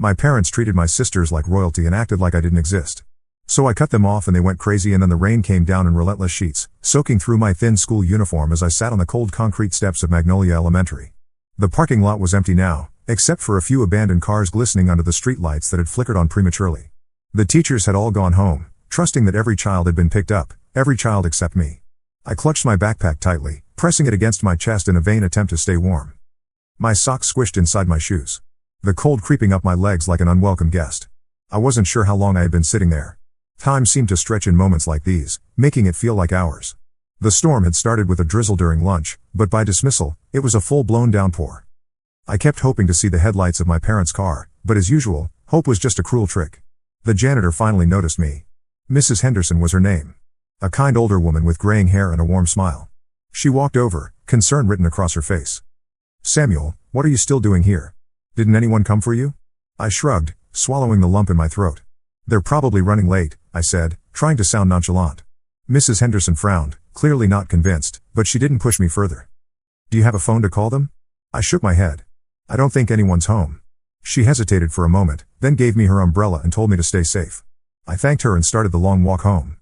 My parents treated my sisters like royalty and acted like I didn't exist. So I cut them off and they went crazy, and then the rain came down in relentless sheets, soaking through my thin school uniform as I sat on the cold concrete steps of Magnolia Elementary. The parking lot was empty now, except for a few abandoned cars glistening under the street lights that had flickered on prematurely. The teachers had all gone home, trusting that every child had been picked up, every child except me. I clutched my backpack tightly, pressing it against my chest in a vain attempt to stay warm. My socks squished inside my shoes, the cold creeping up my legs like an unwelcome guest. I wasn't sure how long I had been sitting there. Time seemed to stretch in moments like these, making it feel like hours. The storm had started with a drizzle during lunch, but by dismissal, it was a full-blown downpour. I kept hoping to see the headlights of my parents' car, but as usual, hope was just a cruel trick. The janitor finally noticed me. Mrs. Henderson was her name. A kind older woman with graying hair and a warm smile. She walked over, concern written across her face. "Samuel, what are you still doing here? Didn't anyone come for you?" I shrugged, swallowing the lump in my throat. "They're probably running late," I said, trying to sound nonchalant. Mrs. Henderson frowned, clearly not convinced, but she didn't push me further. "Do you have a phone to call them?" I shook my head. "I don't think anyone's home." She hesitated for a moment, then gave me her umbrella and told me to stay safe. I thanked her and started the long walk home.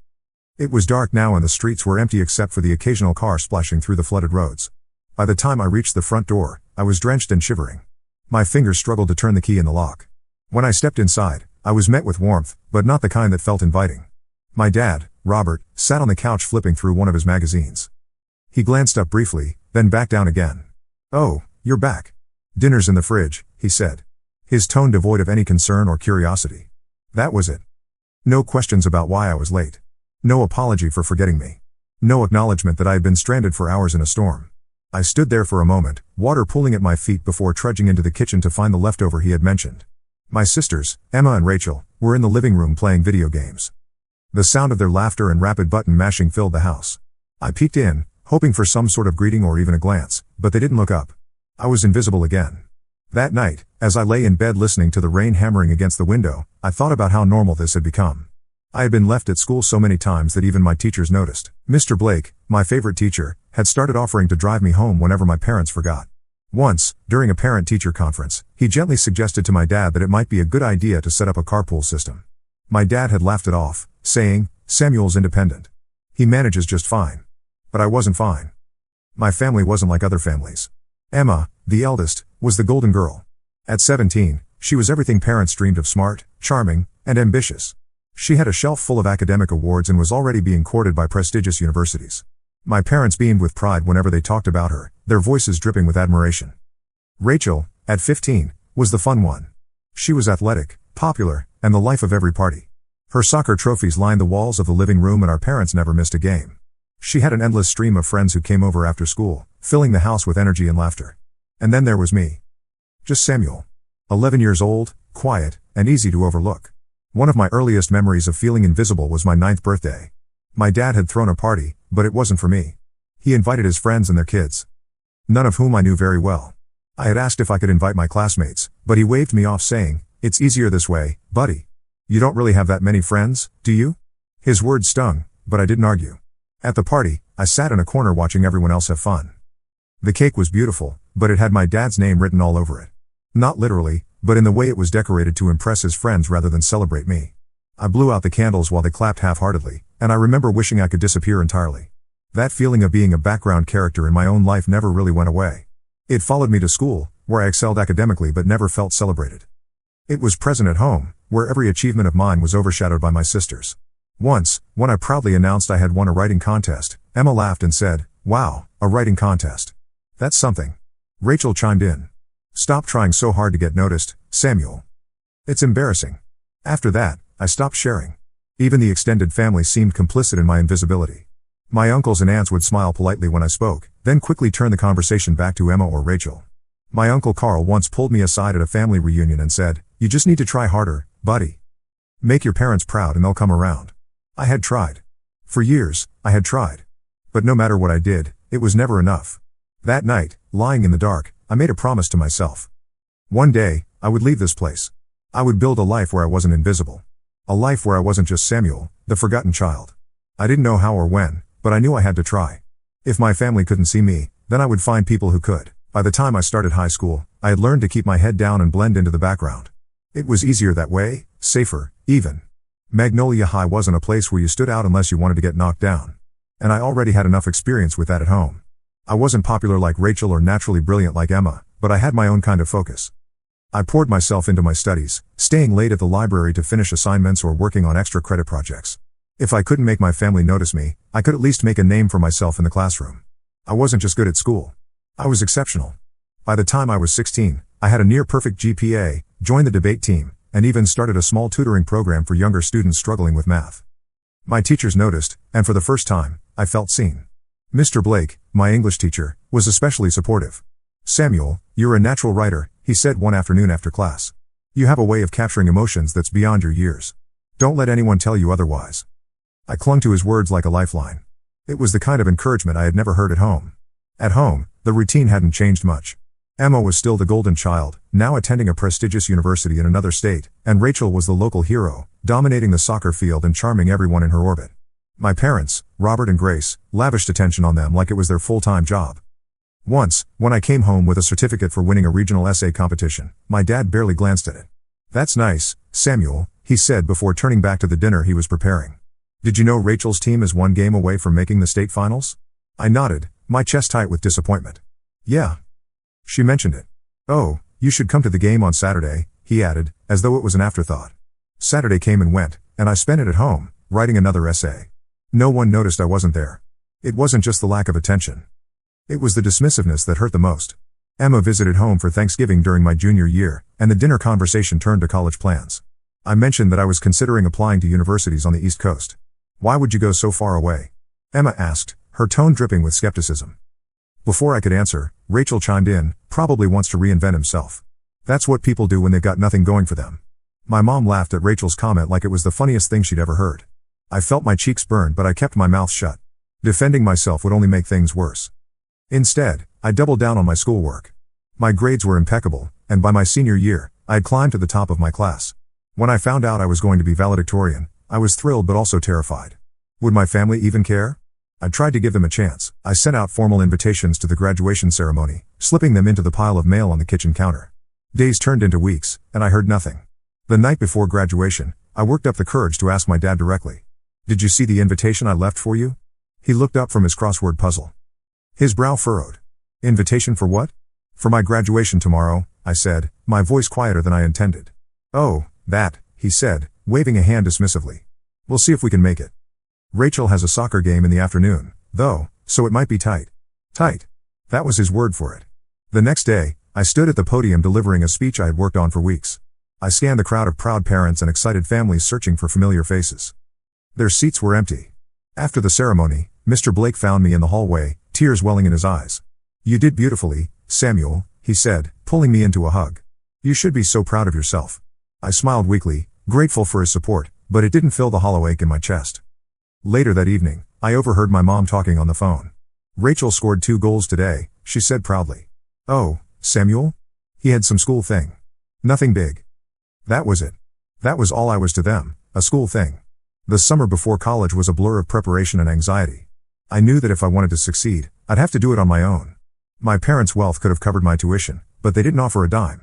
It was dark now and the streets were empty except for the occasional car splashing through the flooded roads. By the time I reached the front door, I was drenched and shivering. My fingers struggled to turn the key in the lock. When I stepped inside, I was met with warmth, but not the kind that felt inviting. My dad, Robert, sat on the couch flipping through one of his magazines. He glanced up briefly, then back down again. "Oh, you're back. Dinner's in the fridge," he said. His tone devoid of any concern or curiosity. That was it. No questions about why I was late. No apology for forgetting me. No acknowledgement that I had been stranded for hours in a storm. I stood there for a moment, water pooling at my feet before trudging into the kitchen to find the leftover he had mentioned. My sisters, Emma and Rachel, were in the living room playing video games. The sound of their laughter and rapid button mashing filled the house. I peeked in, hoping for some sort of greeting or even a glance, but they didn't look up. I was invisible again. That night, as I lay in bed listening to the rain hammering against the window, I thought about how normal this had become. I had been left at school so many times that even my teachers noticed. Mr. Blake, my favorite teacher, had started offering to drive me home whenever my parents forgot. Once, during a parent-teacher conference, he gently suggested to my dad that it might be a good idea to set up a carpool system. My dad had laughed it off, saying, "Samuel's independent. He manages just fine." But I wasn't fine. My family wasn't like other families. Emma, the eldest, was the golden girl. At 17, she was everything parents dreamed of: smart, charming, and ambitious. She had a shelf full of academic awards and was already being courted by prestigious universities. My parents beamed with pride whenever they talked about her, their voices dripping with admiration. Rachel, at 15, was the fun one. She was athletic, popular, and the life of every party. Her soccer trophies lined the walls of the living room and our parents never missed a game. She had an endless stream of friends who came over after school, filling the house with energy and laughter. And then there was me. Just Samuel. 11 years old, quiet, and easy to overlook. One of my earliest memories of feeling invisible was my 9th birthday. My dad had thrown a party, but it wasn't for me. He invited his friends and their kids, none of whom I knew very well. I had asked if I could invite my classmates, but he waved me off saying, "It's easier this way, buddy. You don't really have that many friends, do you?" His words stung, but I didn't argue. At the party, I sat in a corner watching everyone else have fun. The cake was beautiful, but it had my dad's name written all over it. Not literally, but in the way it was decorated to impress his friends rather than celebrate me. I blew out the candles while they clapped half-heartedly, and I remember wishing I could disappear entirely. That feeling of being a background character in my own life never really went away. It followed me to school, where I excelled academically but never felt celebrated. It was present at home, where every achievement of mine was overshadowed by my sisters. Once, when I proudly announced I had won a writing contest, Emma laughed and said, "Wow, a writing contest. That's something." Rachel chimed in. "Stop trying so hard to get noticed, Samuel. It's embarrassing." After that, I stopped sharing. Even the extended family seemed complicit in my invisibility. My uncles and aunts would smile politely when I spoke, then quickly turn the conversation back to Emma or Rachel. My uncle Carl once pulled me aside at a family reunion and said, "You just need to try harder, buddy. Make your parents proud and they'll come around." I had tried. For years, I had tried. But no matter what I did, it was never enough. That night, lying in the dark, I made a promise to myself. One day, I would leave this place. I would build a life where I wasn't invisible. A life where I wasn't just Samuel, the forgotten child. I didn't know how or when, but I knew I had to try. If my family couldn't see me, then I would find people who could. By the time I started high school, I had learned to keep my head down and blend into the background. It was easier that way, safer, even. Magnolia High wasn't a place where you stood out unless you wanted to get knocked down. And I already had enough experience with that at home. I wasn't popular like Rachel or naturally brilliant like Emma, but I had my own kind of focus. I poured myself into my studies, staying late at the library to finish assignments or working on extra credit projects. If I couldn't make my family notice me, I could at least make a name for myself in the classroom. I wasn't just good at school. I was exceptional. By the time I was 16, I had a near-perfect GPA, joined the debate team, and even started a small tutoring program for younger students struggling with math. My teachers noticed, and for the first time, I felt seen. Mr. Blake, my English teacher, was especially supportive. "Samuel, you're a natural writer," he said one afternoon after class. "You have a way of capturing emotions that's beyond your years. Don't let anyone tell you otherwise." I clung to his words like a lifeline. It was the kind of encouragement I had never heard at home. At home, the routine hadn't changed much. Emma was still the golden child, now attending a prestigious university in another state, and Rachel was the local hero, dominating the soccer field and charming everyone in her orbit. My parents, Robert and Grace, lavished attention on them like it was their full-time job. Once, when I came home with a certificate for winning a regional essay competition, my dad barely glanced at it. "That's nice, Samuel," he said before turning back to the dinner he was preparing. "Did you know Rachel's team is one game away from making the state finals?" I nodded, my chest tight with disappointment. "Yeah." She mentioned it. "Oh, you should come to the game on Saturday," he added, as though it was an afterthought. Saturday came and went, and I spent it at home, writing another essay. No one noticed I wasn't there. It wasn't just the lack of attention. It was the dismissiveness that hurt the most. Emma visited home for Thanksgiving during my junior year, and the dinner conversation turned to college plans. I mentioned that I was considering applying to universities on the East Coast. "Why would you go so far away?" Emma asked, her tone dripping with skepticism. Before I could answer, Rachel chimed in, "Probably wants to reinvent himself. That's what people do when they've got nothing going for them." My mom laughed at Rachel's comment like it was the funniest thing she'd ever heard. I felt my cheeks burn, but I kept my mouth shut. Defending myself would only make things worse. Instead, I doubled down on my schoolwork. My grades were impeccable, and by my senior year, I had climbed to the top of my class. When I found out I was going to be valedictorian, I was thrilled but also terrified. Would my family even care? I tried to give them a chance. I sent out formal invitations to the graduation ceremony, slipping them into the pile of mail on the kitchen counter. Days turned into weeks, and I heard nothing. The night before graduation, I worked up the courage to ask my dad directly. "Did you see the invitation I left for you?" He looked up from his crossword puzzle. His brow furrowed. "Invitation for what?" "For my graduation tomorrow," I said, my voice quieter than I intended. "Oh, that," he said, waving a hand dismissively. "We'll see if we can make it. Rachel has a soccer game in the afternoon, though, so it might be tight." Tight. That was his word for it. The next day, I stood at the podium delivering a speech I had worked on for weeks. I scanned the crowd of proud parents and excited families searching for familiar faces. Their seats were empty. After the ceremony, Mr. Blake found me in the hallway, tears welling in his eyes. "You did beautifully, Samuel," he said, pulling me into a hug. "You should be so proud of yourself." I smiled weakly, grateful for his support, but it didn't fill the hollow ache in my chest. Later that evening, I overheard my mom talking on the phone. "Rachel scored 2 goals today," she said proudly. "Oh, Samuel?" He had some school thing. Nothing big. That was it. That was all I was to them, a school thing. The summer before college was a blur of preparation and anxiety. I knew that if I wanted to succeed, I'd have to do it on my own. My parents' wealth could have covered my tuition, but they didn't offer a dime.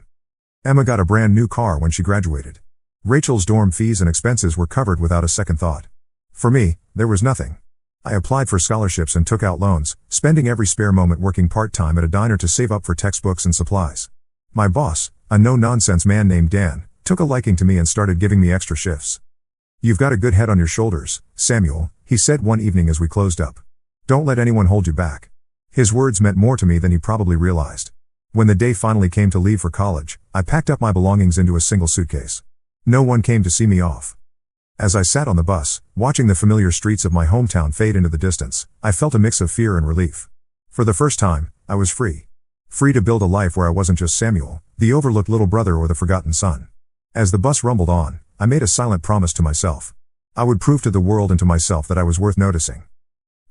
Emma got a brand new car when she graduated. Rachel's dorm fees and expenses were covered without a second thought. For me, there was nothing. I applied for scholarships and took out loans, spending every spare moment working part-time at a diner to save up for textbooks and supplies. My boss, a no-nonsense man named Dan, took a liking to me and started giving me extra shifts. "You've got a good head on your shoulders, Samuel," he said one evening as we closed up. "Don't let anyone hold you back." His words meant more to me than he probably realized. When the day finally came to leave for college, I packed up my belongings into a single suitcase. No one came to see me off. As I sat on the bus, watching the familiar streets of my hometown fade into the distance, I felt a mix of fear and relief. For the first time, I was free. Free to build a life where I wasn't just Samuel, the overlooked little brother or the forgotten son. As the bus rumbled on, I made a silent promise to myself. I would prove to the world and to myself that I was worth noticing.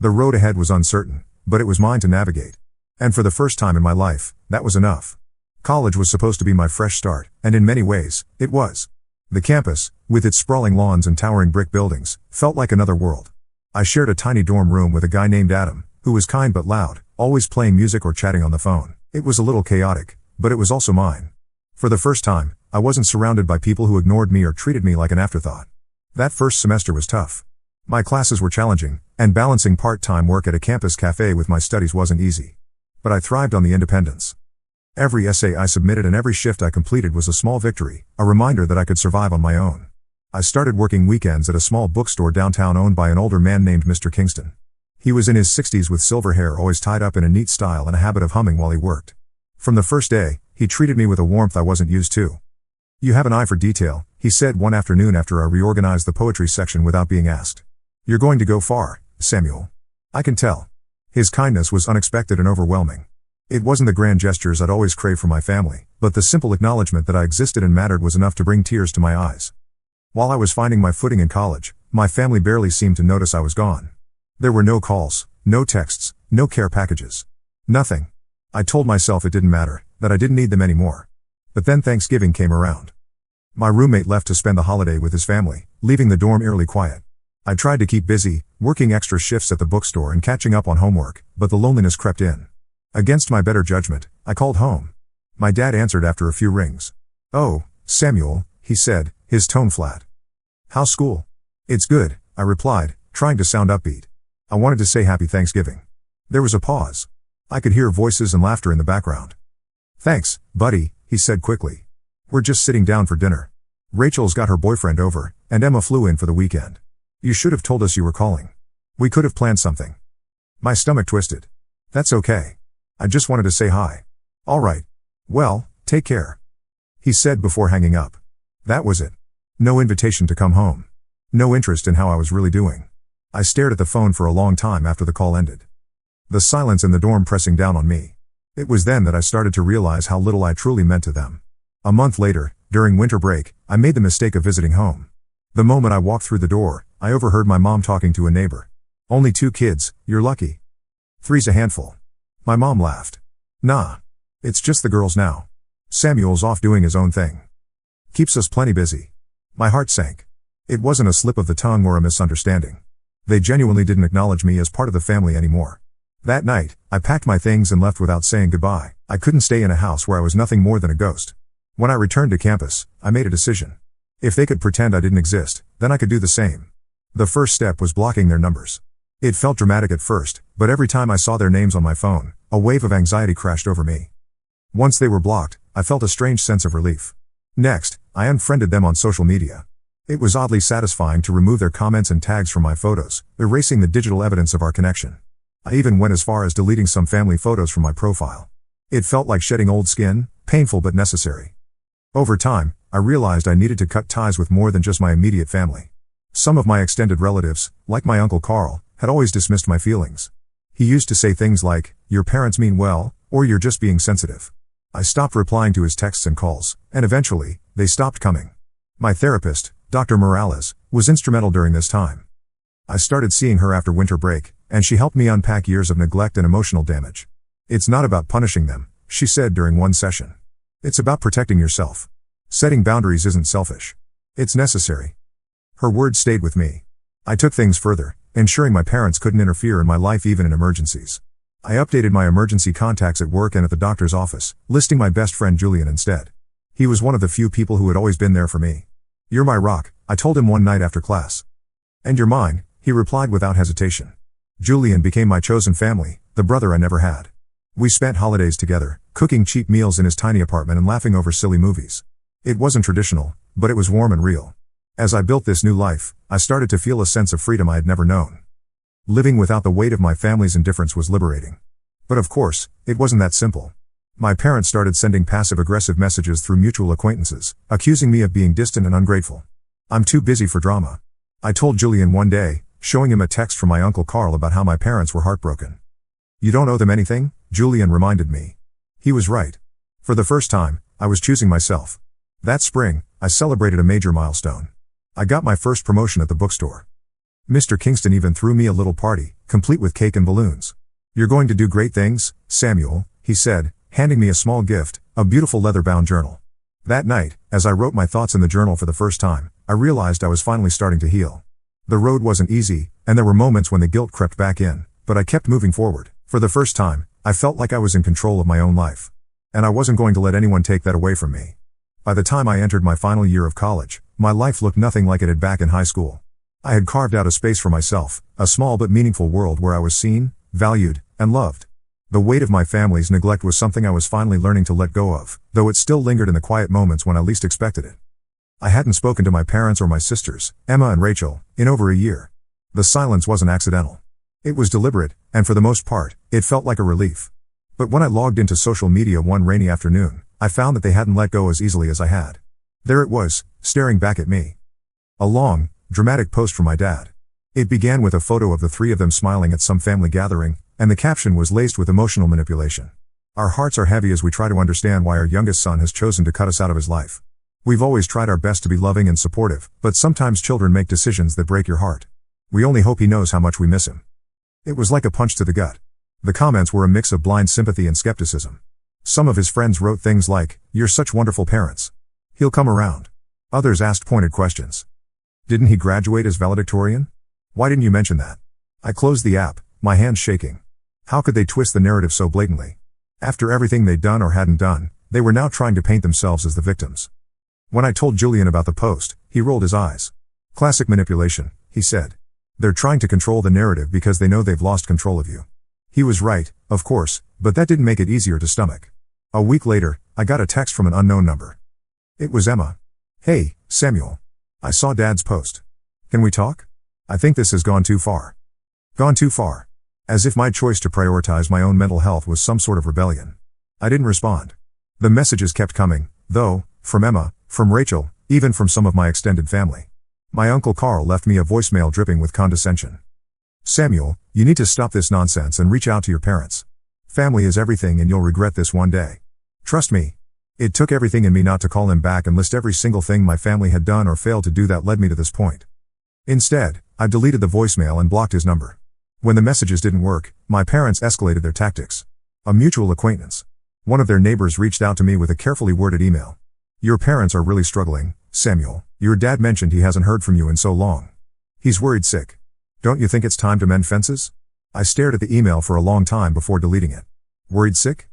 The road ahead was uncertain, but it was mine to navigate. And for the first time in my life, that was enough. College was supposed to be my fresh start, and in many ways, it was. The campus, with its sprawling lawns and towering brick buildings, felt like another world. I shared a tiny dorm room with a guy named Adam, who was kind but loud, always playing music or chatting on the phone. It was a little chaotic, but it was also mine. For the first time, I wasn't surrounded by people who ignored me or treated me like an afterthought. That first semester was tough. My classes were challenging, and balancing part-time work at a campus cafe with my studies wasn't easy. But I thrived on the independence. Every essay I submitted and every shift I completed was a small victory, a reminder that I could survive on my own. I started working weekends at a small bookstore downtown owned by an older man named Mr. Kingston. He was in his 60s with silver hair always tied up in a neat style and a habit of humming while he worked. From the first day, he treated me with a warmth I wasn't used to. "You have an eye for detail," he said one afternoon after I reorganized the poetry section without being asked. "You're going to go far, Samuel. I can tell." His kindness was unexpected and overwhelming. It wasn't the grand gestures I'd always craved from my family, but the simple acknowledgement that I existed and mattered was enough to bring tears to my eyes. While I was finding my footing in college, my family barely seemed to notice I was gone. There were no calls, no texts, no care packages. Nothing. I told myself it didn't matter, that I didn't need them anymore. But then Thanksgiving came around. My roommate left to spend the holiday with his family, leaving the dorm eerily quiet. I tried to keep busy, working extra shifts at the bookstore and catching up on homework, but the loneliness crept in. Against my better judgment, I called home. My dad answered after a few rings. "Oh, Samuel," he said, his tone flat. "How's school?" "It's good," I replied, trying to sound upbeat. I wanted to say Happy Thanksgiving. There was a pause. I could hear voices and laughter in the background. "Thanks, buddy," he said quickly. "We're just sitting down for dinner. Rachel's got her boyfriend over, and Emma flew in for the weekend. You should have told us you were calling. We could have planned something." My stomach twisted. "That's okay. I just wanted to say hi." "All right. Well, take care," he said before hanging up. That was it. No invitation to come home. No interest in how I was really doing. I stared at the phone for a long time after the call ended. The silence in the dorm pressing down on me. It was then that I started to realize how little I truly meant to them. A month later, during winter break, I made the mistake of visiting home. The moment I walked through the door, I overheard my mom talking to a neighbor. "Only 2 kids, you're lucky. 3's a handful." My mom laughed. "Nah. It's just the girls now. Samuel's off doing his own thing. Keeps us plenty busy." My heart sank. It wasn't a slip of the tongue or a misunderstanding. They genuinely didn't acknowledge me as part of the family anymore. That night, I packed my things and left without saying goodbye. I couldn't stay in a house where I was nothing more than a ghost. When I returned to campus, I made a decision. If they could pretend I didn't exist, then I could do the same. The first step was blocking their numbers. It felt dramatic at first, but every time I saw their names on my phone, a wave of anxiety crashed over me. Once they were blocked, I felt a strange sense of relief. Next, I unfriended them on social media. It was oddly satisfying to remove their comments and tags from my photos, erasing the digital evidence of our connection. I even went as far as deleting some family photos from my profile. It felt like shedding old skin, painful but necessary. Over time, I realized I needed to cut ties with more than just my immediate family. Some of my extended relatives, like my Uncle Carl, had always dismissed my feelings. He used to say things like, "Your parents mean well," or "You're just being sensitive." I stopped replying to his texts and calls, and eventually, they stopped coming. My therapist, Dr. Morales, was instrumental during this time. I started seeing her after winter break, and she helped me unpack years of neglect and emotional damage. "It's not about punishing them," she said during one session. "It's about protecting yourself. Setting boundaries isn't selfish. It's necessary." Her words stayed with me. I took things further, ensuring my parents couldn't interfere in my life even in emergencies. I updated my emergency contacts at work and at the doctor's office, listing my best friend Julian instead. He was one of the few people who had always been there for me. "You're my rock," I told him one night after class. "And you're mine," he replied without hesitation. Julian became my chosen family, the brother I never had. We spent holidays together, cooking cheap meals in his tiny apartment and laughing over silly movies. It wasn't traditional, but it was warm and real. As I built this new life, I started to feel a sense of freedom I had never known. Living without the weight of my family's indifference was liberating. But of course, it wasn't that simple. My parents started sending passive-aggressive messages through mutual acquaintances, accusing me of being distant and ungrateful. "I'm too busy for drama," I told Julian one day, showing him a text from my Uncle Carl about how my parents were heartbroken. "You don't owe them anything," Julian reminded me. He was right. For the first time, I was choosing myself. That spring, I celebrated a major milestone. I got my first promotion at the bookstore. Mr. Kingston even threw me a little party, complete with cake and balloons. "You're going to do great things, Samuel," he said, handing me a small gift, a beautiful leather-bound journal. That night, as I wrote my thoughts in the journal for the first time, I realized I was finally starting to heal. The road wasn't easy, and there were moments when the guilt crept back in, but I kept moving forward. For the first time, I felt like I was in control of my own life. And I wasn't going to let anyone take that away from me. By the time I entered my final year of college, my life looked nothing like it had back in high school. I had carved out a space for myself, a small but meaningful world where I was seen, valued, and loved. The weight of my family's neglect was something I was finally learning to let go of, though it still lingered in the quiet moments when I least expected it. I hadn't spoken to my parents or my sisters, Emma and Rachel, in over a year. The silence wasn't accidental. It was deliberate, and for the most part, it felt like a relief. But when I logged into social media one rainy afternoon, I found that they hadn't let go as easily as I had. There it was, staring back at me. A long, dramatic post from my dad. It began with a photo of the three of them smiling at some family gathering, and the caption was laced with emotional manipulation. Our hearts are heavy as we try to understand why our youngest son has chosen to cut us out of his life. We've always tried our best to be loving and supportive, but sometimes children make decisions that break your heart. We only hope he knows how much we miss him. It was like a punch to the gut. The comments were a mix of blind sympathy and skepticism. Some of his friends wrote things like, "You're such wonderful parents. He'll come around." Others asked pointed questions. "Didn't he graduate as valedictorian? Why didn't you mention that?" I closed the app, my hands shaking. How could they twist the narrative so blatantly? After everything they'd done or hadn't done, they were now trying to paint themselves as the victims. When I told Julian about the post, he rolled his eyes. "Classic manipulation," he said. "They're trying to control the narrative because they know they've lost control of you." He was right, of course, but that didn't make it easier to stomach. A week later, I got a text from an unknown number. It was Emma. "Hey, Samuel. I saw Dad's post. Can we talk? I think this has gone too far." Gone too far. As if my choice to prioritize my own mental health was some sort of rebellion. I didn't respond. The messages kept coming, though, from Emma, from Rachel, even from some of my extended family. My Uncle Carl left me a voicemail dripping with condescension. "Samuel, you need to stop this nonsense and reach out to your parents. Family is everything and you'll regret this one day. Trust me." It took everything in me not to call him back and list every single thing my family had done or failed to do that led me to this point. Instead, I deleted the voicemail and blocked his number. When the messages didn't work, my parents escalated their tactics. A mutual acquaintance. One of their neighbors reached out to me with a carefully worded email. "Your parents are really struggling, Samuel. Your dad mentioned he hasn't heard from you in so long. He's worried sick. Don't you think it's time to mend fences?" I stared at the email for a long time before deleting it. Worried sick?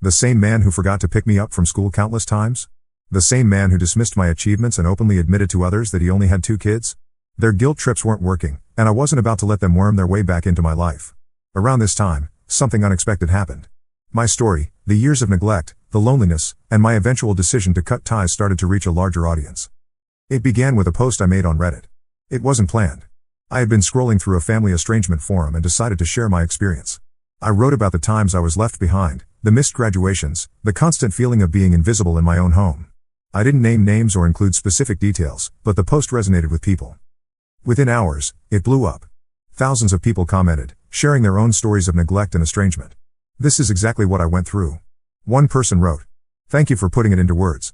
The same man who forgot to pick me up from school countless times? The same man who dismissed my achievements and openly admitted to others that he only had 2 kids? Their guilt trips weren't working, and I wasn't about to let them worm their way back into my life. Around this time, something unexpected happened. My story, the years of neglect, the loneliness, and my eventual decision to cut ties started to reach a larger audience. It began with a post I made on Reddit. It wasn't planned. I had been scrolling through a family estrangement forum and decided to share my experience. I wrote about the times I was left behind, the missed graduations, the constant feeling of being invisible in my own home. I didn't name names or include specific details, but the post resonated with people. Within hours, it blew up. Thousands of people commented, sharing their own stories of neglect and estrangement. "This is exactly what I went through." One person wrote, "Thank you for putting it into words."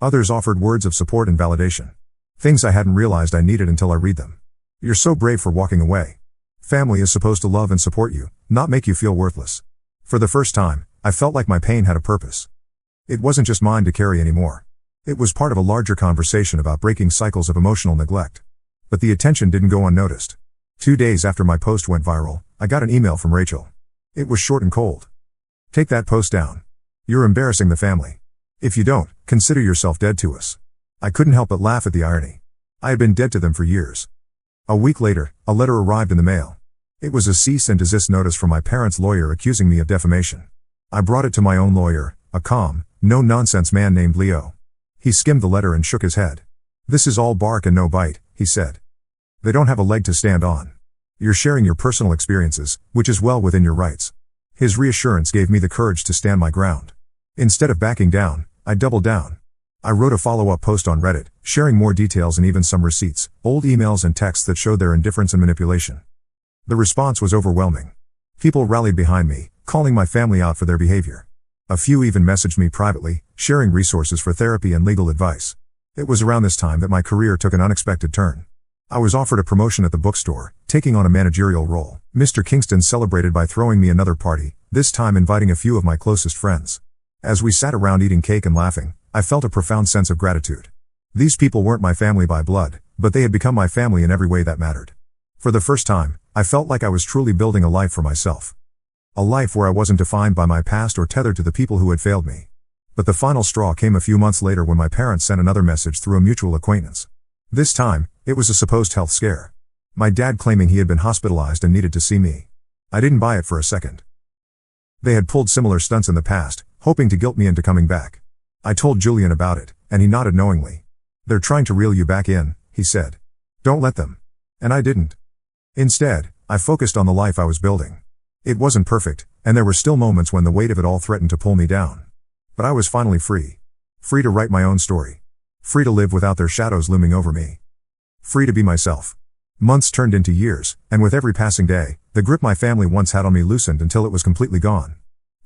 Others offered words of support and validation. Things I hadn't realized I needed until I read them. "You're so brave for walking away. Family is supposed to love and support you, not make you feel worthless." For the first time, I felt like my pain had a purpose. It wasn't just mine to carry anymore. It was part of a larger conversation about breaking cycles of emotional neglect. But the attention didn't go unnoticed. 2 days after my post went viral, I got an email from Rachel. It was short and cold. "Take that post down. You're embarrassing the family. If you don't, consider yourself dead to us." I couldn't help but laugh at the irony. I had been dead to them for years. A week later, a letter arrived in the mail. It was a cease and desist notice from my parents' lawyer accusing me of defamation. I brought it to my own lawyer, a calm, no-nonsense man named Leo. He skimmed the letter and shook his head. "This is all bark and no bite," he said. "They don't have a leg to stand on. You're sharing your personal experiences, which is well within your rights." His reassurance gave me the courage to stand my ground. Instead of backing down, I doubled down. I wrote a follow-up post on Reddit, sharing more details and even some receipts, old emails and texts that showed their indifference and manipulation. The response was overwhelming. People rallied behind me, calling my family out for their behavior. A few even messaged me privately, sharing resources for therapy and legal advice. It was around this time that my career took an unexpected turn. I was offered a promotion at the bookstore, taking on a managerial role. Mr. Kingston celebrated by throwing me another party, this time inviting a few of my closest friends. As we sat around eating cake and laughing, I felt a profound sense of gratitude. These people weren't my family by blood, but they had become my family in every way that mattered. For the first time, I felt like I was truly building a life for myself. A life where I wasn't defined by my past or tethered to the people who had failed me. But the final straw came a few months later when my parents sent another message through a mutual acquaintance. This time, it was a supposed health scare. My dad claiming he had been hospitalized and needed to see me. I didn't buy it for a second. They had pulled similar stunts in the past, hoping to guilt me into coming back. I told Julian about it, and he nodded knowingly. "They're trying to reel you back in," he said. "Don't let them." And I didn't. Instead, I focused on the life I was building. It wasn't perfect, and there were still moments when the weight of it all threatened to pull me down. But I was finally free. Free to write my own story. Free to live without their shadows looming over me. Free to be myself. Months turned into years, and with every passing day, the grip my family once had on me loosened until it was completely gone.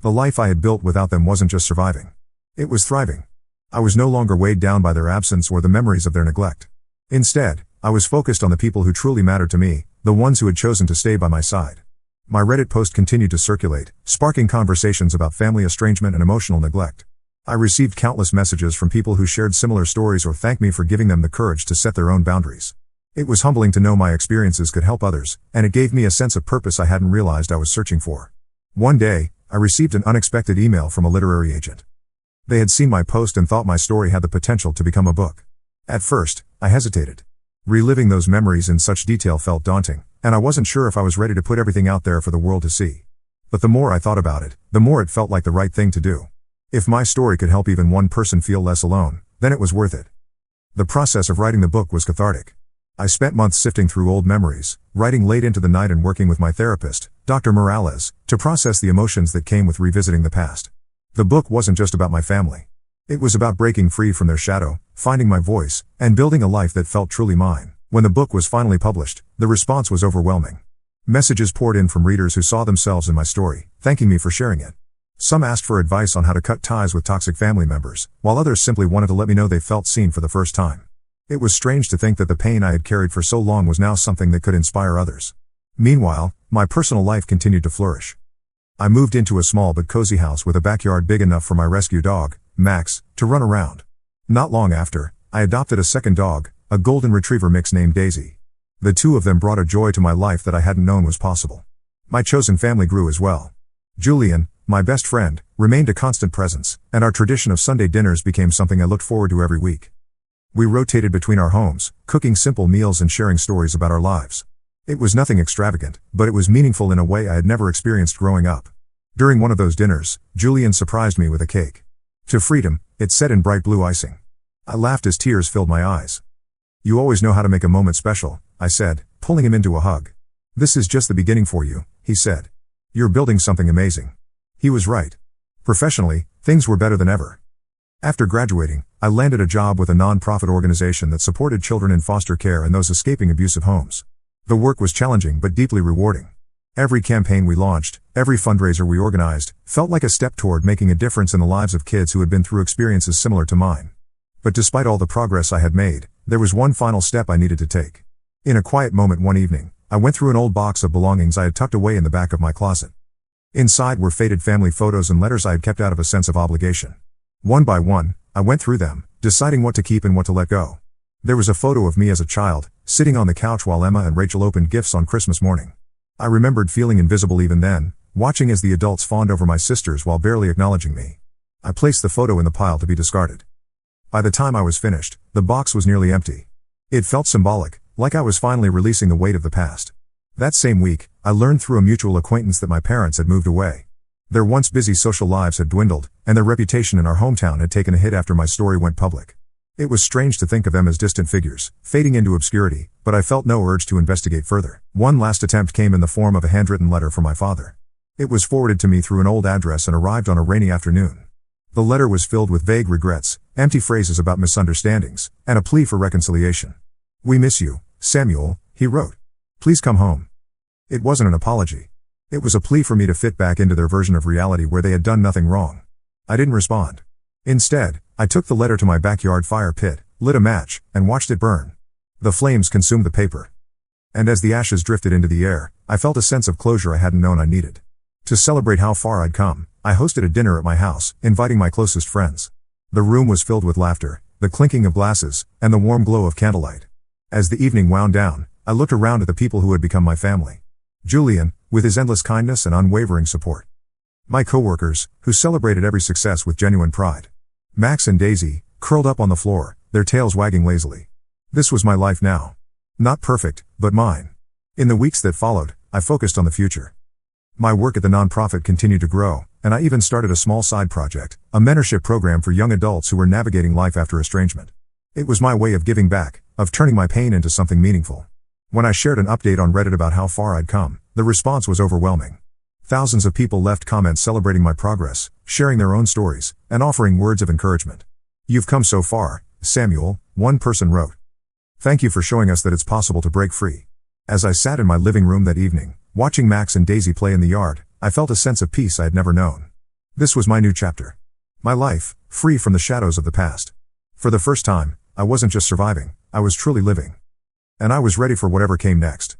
The life I had built without them wasn't just surviving. It was thriving. I was no longer weighed down by their absence or the memories of their neglect. Instead, I was focused on the people who truly mattered to me, the ones who had chosen to stay by my side. My Reddit post continued to circulate, sparking conversations about family estrangement and emotional neglect. I received countless messages from people who shared similar stories or thanked me for giving them the courage to set their own boundaries. It was humbling to know my experiences could help others, and it gave me a sense of purpose I hadn't realized I was searching for. One day, I received an unexpected email from a literary agent. They had seen my post and thought my story had the potential to become a book. At first, I hesitated. Reliving those memories in such detail felt daunting, and I wasn't sure if I was ready to put everything out there for the world to see. But the more I thought about it, the more it felt like the right thing to do. If my story could help even one person feel less alone, then it was worth it. The process of writing the book was cathartic. I spent months sifting through old memories, writing late into the night and working with my therapist, Dr. Morales, to process the emotions that came with revisiting the past. The book wasn't just about my family. It was about breaking free from their shadow, finding my voice, and building a life that felt truly mine. When the book was finally published, the response was overwhelming. Messages poured in from readers who saw themselves in my story, thanking me for sharing it. Some asked for advice on how to cut ties with toxic family members, while others simply wanted to let me know they felt seen for the first time. It was strange to think that the pain I had carried for so long was now something that could inspire others. Meanwhile, my personal life continued to flourish. I moved into a small but cozy house with a backyard big enough for my rescue dog, Max, to run around. Not long after, I adopted a second dog, a golden retriever mix named Daisy. The two of them brought a joy to my life that I hadn't known was possible. My chosen family grew as well. Julian, my best friend, remained a constant presence, and our tradition of Sunday dinners became something I looked forward to every week. We rotated between our homes, cooking simple meals and sharing stories about our lives. It was nothing extravagant, but it was meaningful in a way I had never experienced growing up. During one of those dinners, Julian surprised me with a cake. "To freedom," it said in bright blue icing. I laughed as tears filled my eyes. "You always know how to make a moment special," I said, pulling him into a hug. "This is just the beginning for you," he said. "You're building something amazing." He was right. Professionally, things were better than ever. After graduating, I landed a job with a non-profit organization that supported children in foster care and those escaping abusive homes. The work was challenging but deeply rewarding. Every campaign we launched, every fundraiser we organized, felt like a step toward making a difference in the lives of kids who had been through experiences similar to mine. But despite all the progress I had made, there was one final step I needed to take. In a quiet moment one evening, I went through an old box of belongings I had tucked away in the back of my closet. Inside were faded family photos and letters I had kept out of a sense of obligation. One by one, I went through them, deciding what to keep and what to let go. There was a photo of me as a child, sitting on the couch while Emma and Rachel opened gifts on Christmas morning. I remembered feeling invisible even then, watching as the adults fawned over my sisters while barely acknowledging me. I placed the photo in the pile to be discarded. By the time I was finished, the box was nearly empty. It felt symbolic, like I was finally releasing the weight of the past. That same week, I learned through a mutual acquaintance that my parents had moved away. Their once busy social lives had dwindled, and their reputation in our hometown had taken a hit after my story went public. It was strange to think of them as distant figures, fading into obscurity, but I felt no urge to investigate further. One last attempt came in the form of a handwritten letter from my father. It was forwarded to me through an old address and arrived on a rainy afternoon. The letter was filled with vague regrets, empty phrases about misunderstandings, and a plea for reconciliation. "We miss you, Samuel," he wrote. "Please come home." It wasn't an apology. It was a plea for me to fit back into their version of reality where they had done nothing wrong. I didn't respond. Instead, I took the letter to my backyard fire pit, lit a match, and watched it burn. The flames consumed the paper. And as the ashes drifted into the air, I felt a sense of closure I hadn't known I needed. To celebrate how far I'd come, I hosted a dinner at my house, inviting my closest friends. The room was filled with laughter, the clinking of glasses, and the warm glow of candlelight. As the evening wound down, I looked around at the people who had become my family. Julian, with his endless kindness and unwavering support. My coworkers, who celebrated every success with genuine pride. Max and Daisy, curled up on the floor, their tails wagging lazily. This was my life now. Not perfect, but mine. In the weeks that followed, I focused on the future. My work at the nonprofit continued to grow, and I even started a small side project, a mentorship program for young adults who were navigating life after estrangement. It was my way of giving back, of turning my pain into something meaningful. When I shared an update on Reddit about how far I'd come, the response was overwhelming. Thousands of people left comments celebrating my progress, sharing their own stories, and offering words of encouragement. "You've come so far, Samuel," one person wrote. "Thank you for showing us that it's possible to break free." As I sat in my living room that evening, watching Max and Daisy play in the yard, I felt a sense of peace I had never known. This was my new chapter. My life, free from the shadows of the past. For the first time, I wasn't just surviving, I was truly living. And I was ready for whatever came next.